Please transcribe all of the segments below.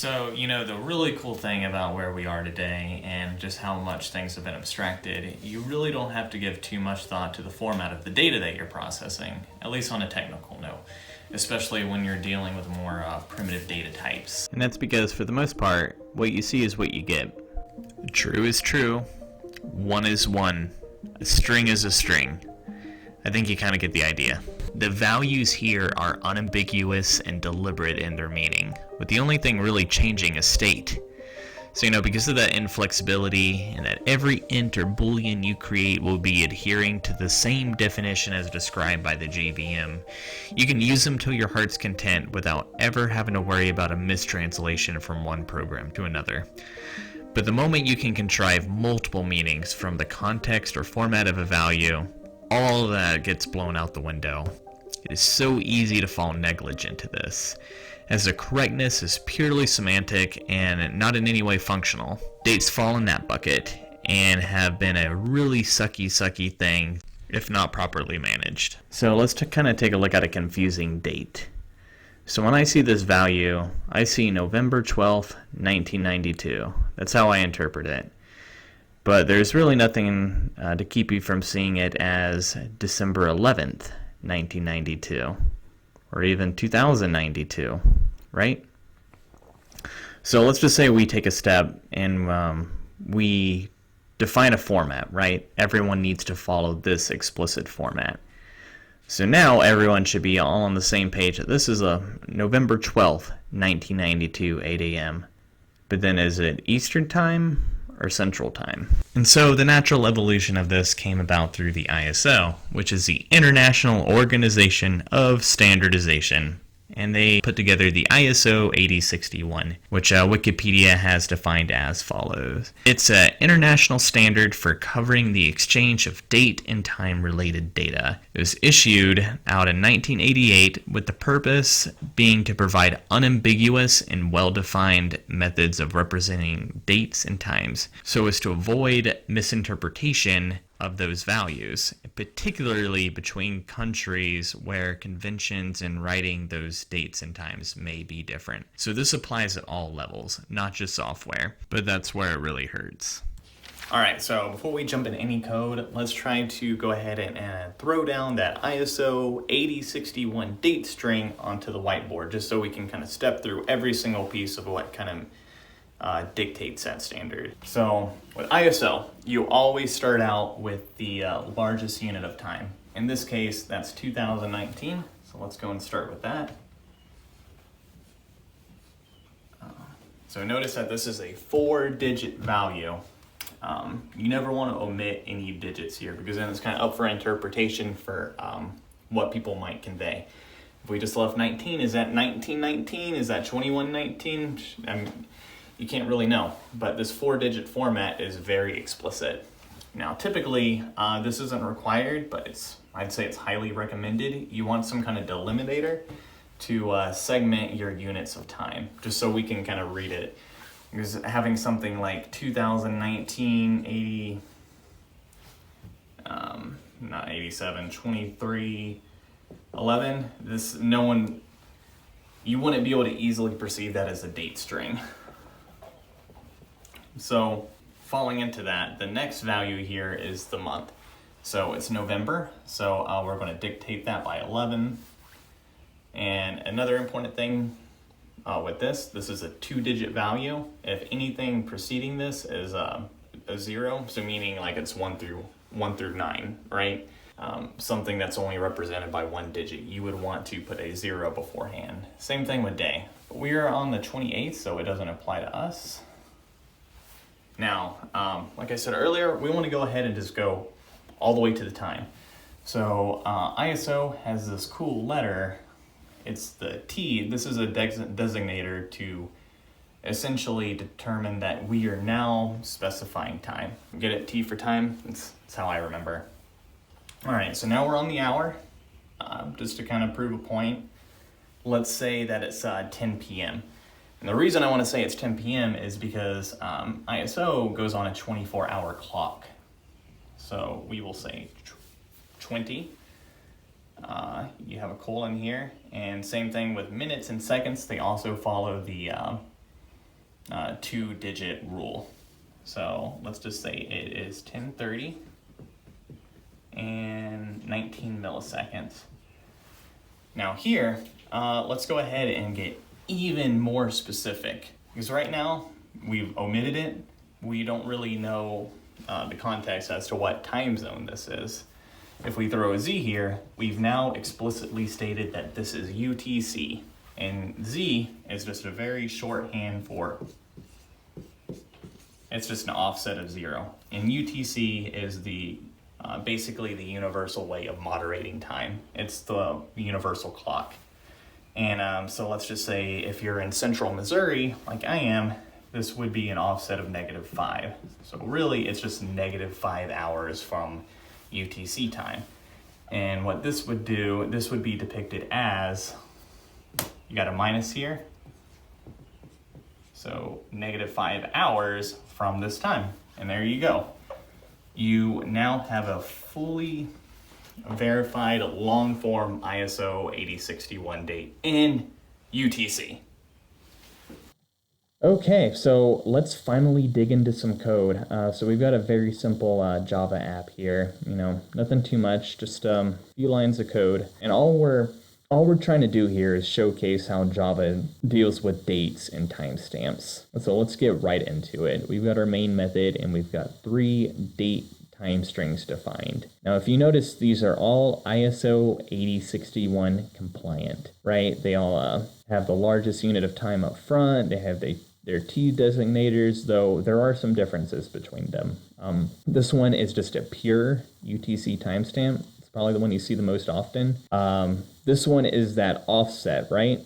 So, the really cool thing about where we are today and just how much things have been abstracted, you really don't have to give too much thought to the format of the data that you're processing, at least on a technical note, especially when you're dealing with more primitive data types. And that's because, for the most part, what you see is what you get. True is true. One is one. A string is a string. I think you kind of get the idea. The values here are unambiguous and deliberate in their meaning, with the only thing really changing is state. So, because of that inflexibility and that every int or boolean you create will be adhering to the same definition as described by the JVM, you can use them to your heart's content without ever having to worry about a mistranslation from one program to another. But the moment you can contrive multiple meanings from the context or format of a value, all of that gets blown out the window. It is so easy to fall negligent to this, as the correctness is purely semantic and not in any way functional. Dates fall in that bucket and have been a really sucky thing if not properly managed. So let's kind of take a look at a confusing date. So when I see this value, I see November 12th, 1992. That's how I interpret it. But there's really nothing to keep you from seeing it as December 11th, 1992, or even 2092, right? So let's just say we take a step and we define a format, right? Everyone needs to follow this explicit format. So now everyone should be all on the same page. This is a November 12th, 1992, 8 a.m. But then is it Eastern Time or Central Time? And so the natural evolution of this came about through the ISO, which is the International Organization of Standardization. And they put together the ISO 8061, which Wikipedia has defined as follows. It's an international standard for covering the exchange of date and time related data. It was issued out in 1988 with the purpose being to provide unambiguous and well-defined methods of representing dates and times so as to avoid misinterpretation of those values, particularly between countries where conventions in writing those dates and times may be different. So this applies at all levels, not just software, but that's where it really hurts. Alright, so before we jump in any code, let's try to go ahead and throw down that ISO 8061 date string onto the whiteboard, just so we can kind of step through every single piece of what kind of dictates that standard. So with ISO, you always start out with the largest unit of time. In this case, that's 2019. So let's go and start with that. So notice that this is a 4-digit value. You never want to omit any digits here because then it's kind of up for interpretation for what people might convey. If we just left 19, is that 1919? Is that 2119? I mean, you can't really know, but this 4-digit format is very explicit. Now, typically, this isn't required, but I'd say it's highly recommended. You want some kind of delimitator to segment your units of time, just so we can kind of read it. Because having something like 2019, 80, not 87, 23, 11, you wouldn't be able to easily perceive that as a date string. So falling into that, the next value here is the month. So it's November, so we're going to dictate that by 11. And another important thing with this is a 2-digit value. If anything preceding this is a 0, so meaning like it's 1 through 9, right? Something that's only represented by 1 digit, you would want to put a 0 beforehand. Same thing with day. We are on the 28th, so it doesn't apply to us. Now, like I said earlier, we want to go ahead and just go all the way to the time. So ISO has this cool letter. It's the T. This is a designator to essentially determine that we are now specifying time. Get it? T for time? That's how I remember. All right, so now we're on the hour. Just to kind of prove a point, let's say that it's 10 p.m. And the reason I want to say it's 10 p.m. is because ISO goes on a 24-hour clock. So we will say 20. You have a colon here. And same thing with minutes and seconds. They also follow the 2-digit rule. So let's just say it is 1030 and 19 milliseconds. Now here, let's go ahead and get even more specific, because right now we've omitted it. We don't really know the context as to what time zone this is. If we throw a Z here, we've now explicitly stated that this is UTC, and Z is just a very shorthand for, it's just an offset of 0. And UTC is the basically the universal way of moderating time. It's the universal clock. And so let's just say if you're in central Missouri, like I am, this would be an offset of -5. So really it's just -5 hours from UTC time. And what this would do, this would be depicted as, you got a minus here, so -5 hours from this time. And there you go. You now have a fully verified long form ISO 8061 date in UTC. Okay, so let's finally dig into some code. So we've got a very simple Java app here. Nothing too much, just a few lines of code. And all we're trying to do here is showcase how Java deals with dates and timestamps. So let's get right into it. We've got our main method, and we've got 3 date time strings defined. Now, if you notice, these are all ISO 8061 compliant, right? They all have the largest unit of time up front. They have their T designators, though there are some differences between them. This one is just a pure UTC timestamp. It's probably the one you see the most often. This one is that offset, right?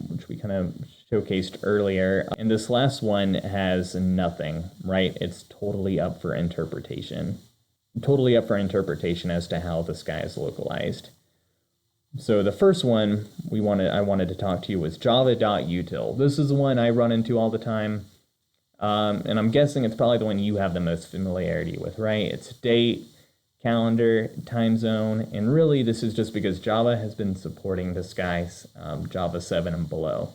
Which we kind of showcased earlier. And this last one has nothing, right? It's totally up for interpretation. Totally up for interpretation as to how this guy is localized. So the first one I wanted to talk to you was java.util. This is the one I run into all the time. And I'm guessing it's probably the one you have the most familiarity with, right? It's date, calendar, time zone, and really this is just because Java has been supporting this guy's Java 7 and below.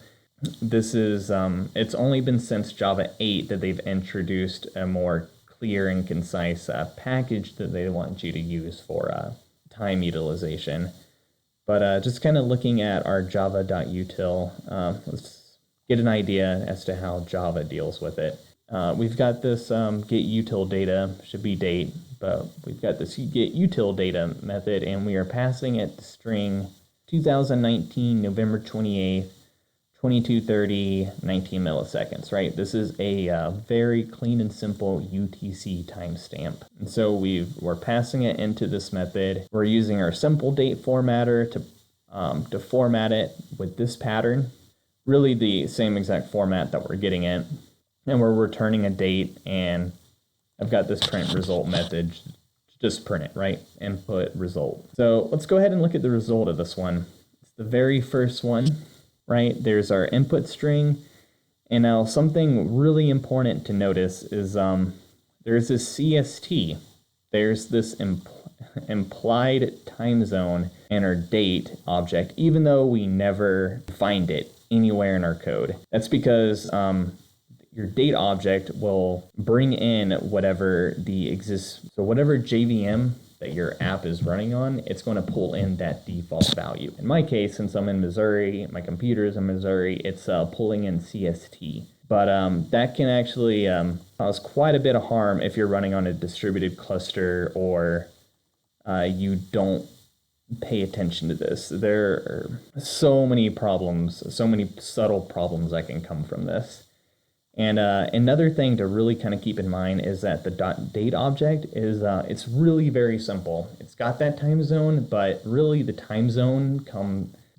This is, it's only been since Java 8 that they've introduced a more clear and concise package that they want you to use for time utilization. But just kind of looking at our java.util, let's get an idea as to how Java deals with it. We've got this get util data, should be date, but we've got this get util data method, and we are passing it the string 2019 November 28th, 2230, 19 milliseconds, right? This is a very clean and simple UTC timestamp. And so we're passing it into this method. We're using our simple date formatter to format it with this pattern, really the same exact format that we're getting it. And we're returning a date, and I've got this print result method to just print it, right? Input result. So let's go ahead and look at the result of this one. It's the very first one. Right, there's our input string, and now something really important to notice is there's this CST, there's this implied time zone in our date object, even though we never find it anywhere in our code. That's because your date object will bring in whatever whatever JVM that your app is running on, it's going to pull in that default value. In my case, since I'm in Missouri, my computer is in Missouri, it's pulling in CST. But that can actually cause quite a bit of harm if you're running on a distributed cluster or you don't pay attention to this. There are so many problems, so many subtle problems that can come from this. And another thing to really kind of keep in mind is that the .date object is, it's really very simple. It's got that time zone, but really the time zone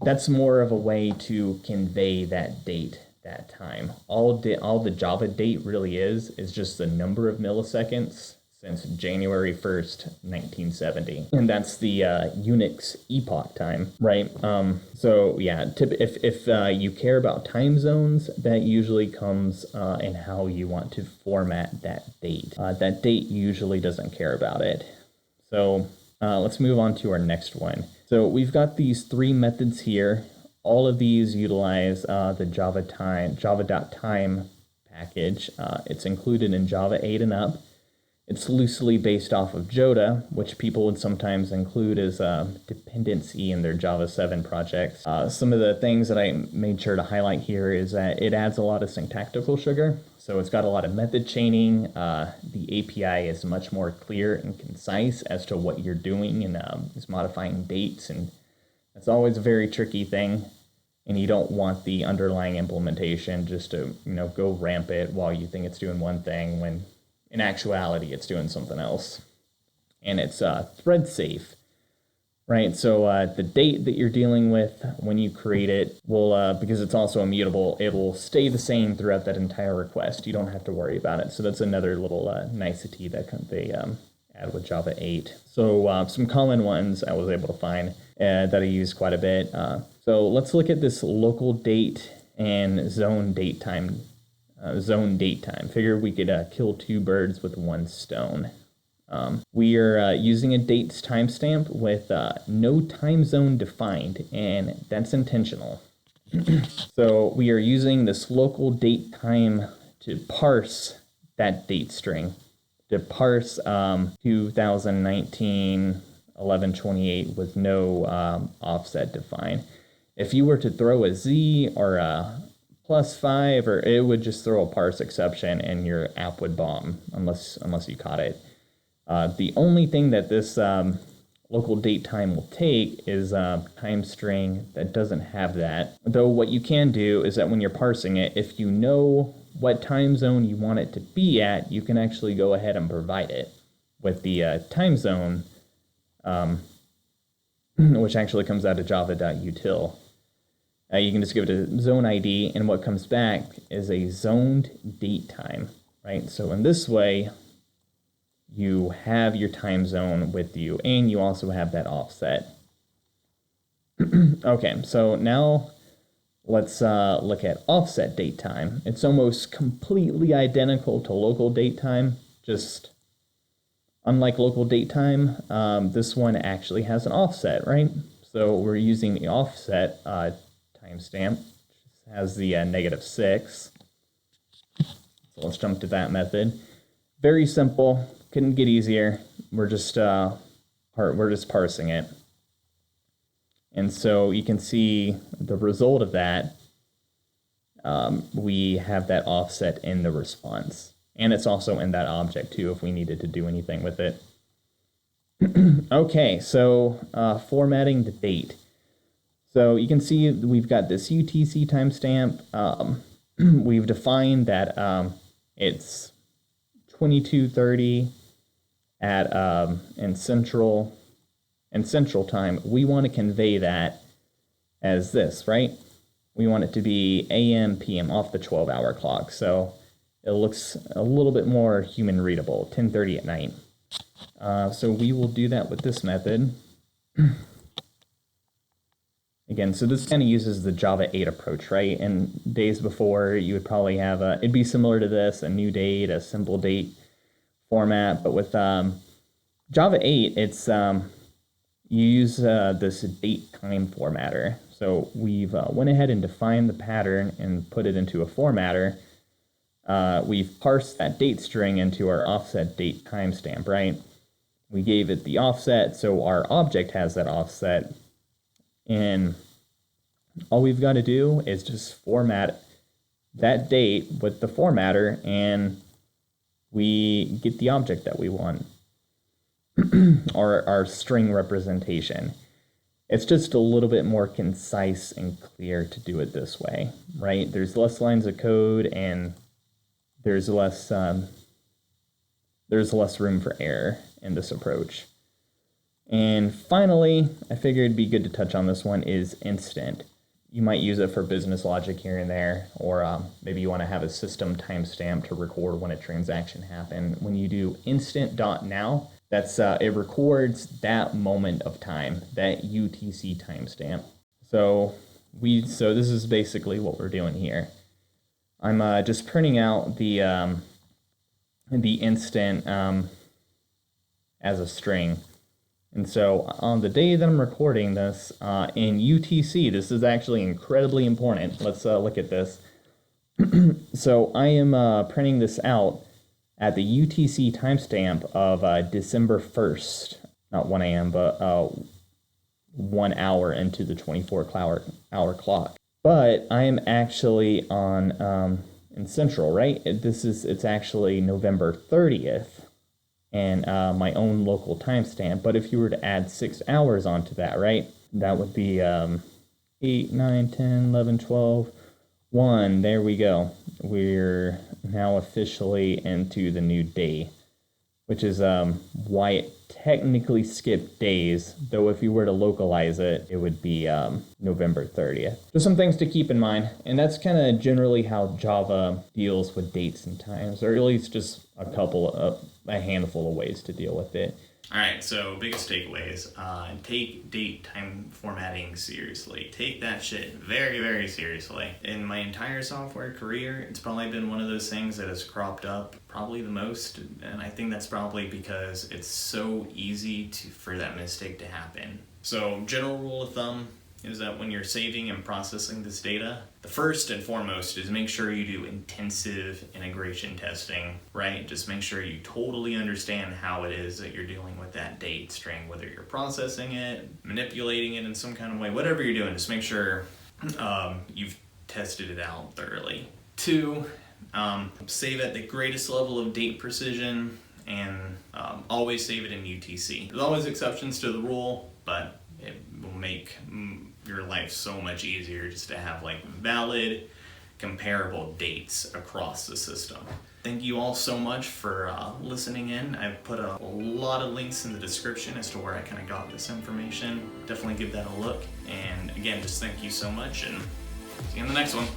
that's more of a way to convey that date, that time. All the Java date really is just the number of milliseconds since January 1st, 1970. And that's the Unix epoch time, right? So yeah, if you care about time zones, that usually comes in how you want to format that date. That date usually doesn't care about it. So let's move on to our next one. So we've got these 3 methods here. All of these utilize the java.time package. It's included in Java 8 and up. It's loosely based off of Joda, which people would sometimes include as a dependency in their Java 7 projects. Some of the things that I made sure to highlight here is that it adds a lot of syntactical sugar. So it's got a lot of method chaining. The API is much more clear and concise as to what you're doing, and is modifying dates. And that's always a very tricky thing. And you don't want the underlying implementation just to, go rampant while you think it's doing one thing when in actuality it's doing something else. And it's thread safe, right? So the date that you're dealing with when you create it will, because it's also immutable, it will stay the same throughout that entire request. You don't have to worry about it. So that's another little nicety that they add with Java 8. So some common ones I was able to find that I use quite a bit. So let's look at this local date and zone date time. Figured we could kill two birds with one stone. We are using a dates timestamp with no time zone defined, and that's intentional. So we are using this local date time to parse that date string, to parse 2019 11/28 with no offset defined. If you were to throw a Z or a +5, or it would just throw a parse exception and your app would bomb unless you caught it. The only thing that this local date time will take is a time string that doesn't have that. Though what you can do is that when you're parsing it, if you know what time zone you want it to be at, you can actually go ahead and provide it with the time zone, which actually comes out of java.util. You can just give it a zone ID, and what comes back is a zoned date time, right? So in this way, you have your time zone with you, and you also have that offset. Okay, so now let's look at offset date time. It's almost completely identical to local date time, just unlike local date time, this one actually has an offset, right? So we're using the offset timestamp, which has the -6. So let's jump to that method. Very simple, couldn't get easier. We're just parsing it. And so you can see the result of that. We have that offset in the response. And it's also in that object too if we needed to do anything with it. Okay, so formatting the date. So you can see we've got this UTC timestamp. We've defined that it's 22:30 at in central time. We want to convey that as this, right? We want it to be AM, PM, off the 12-hour clock. So it looks a little bit more human readable, 10:30 at night. So we will do that with this method. Again, so this kind of uses the Java 8 approach, right? And days before, you would probably have it'd be similar to this, a new date, a simple date format. But with Java 8, it's you use this date time formatter. So we've went ahead and defined the pattern and put it into a formatter. We've parsed that date string into our offset date timestamp, right? We gave it the offset, so our object has that offset. And all we've got to do is just format that date with the formatter, and we get the object that we want, or our string representation. It's just a little bit more concise and clear to do it this way, right? There's less lines of code, and there's less room for error in this approach. And finally, I figured it'd be good to touch on this one, is instant. You might use it for business logic here and there, or maybe you want to have a system timestamp to record when a transaction happened. When you do instant.now, that's it records that moment of time, that UTC timestamp. So this is basically what we're doing here. I'm just printing out the instant as a string. And so on the day that I'm recording this, in UTC, this is actually incredibly important. Let's look at this. So I am printing this out at the UTC timestamp of December 1st, not 1 a.m., but 1 hour into the 24-hour clock. But I am actually on in Central, right? It's actually November 30th and my own local timestamp. But if you were to add 6 hours onto that, right, that would be 8, 9, 10, 11, 12, 1. There we go. We're now officially into the new day, which is why it technically skipped days, though if you were to localize it, it would be November 30th. Just some things to keep in mind, and that's kind of generally how Java deals with dates and times, or at least just a handful of ways to deal with it. All right, so biggest takeaways. Take date time formatting seriously. Take that shit very, very seriously. In my entire software career, it's probably been one of those things that has cropped up probably the most, and I think that's probably because it's so easy for that mistake to happen. So, general rule of thumb is that when you're saving and processing this data, the first and foremost is make sure you do intensive integration testing, right? Just make sure you totally understand how it is that you're dealing with that date string, whether you're processing it, manipulating it in some kind of way, whatever you're doing, just make sure you've tested it out thoroughly. 2, save at the greatest level of date precision, and always save it in UTC. There's always exceptions to the rule, but it will make your life so much easier just to have like valid, comparable dates across the system. Thank you all so much for listening in. I've put a lot of links in the description as to where I kind of got this information. Definitely give that a look. And again, just thank you so much, and see you in the next one.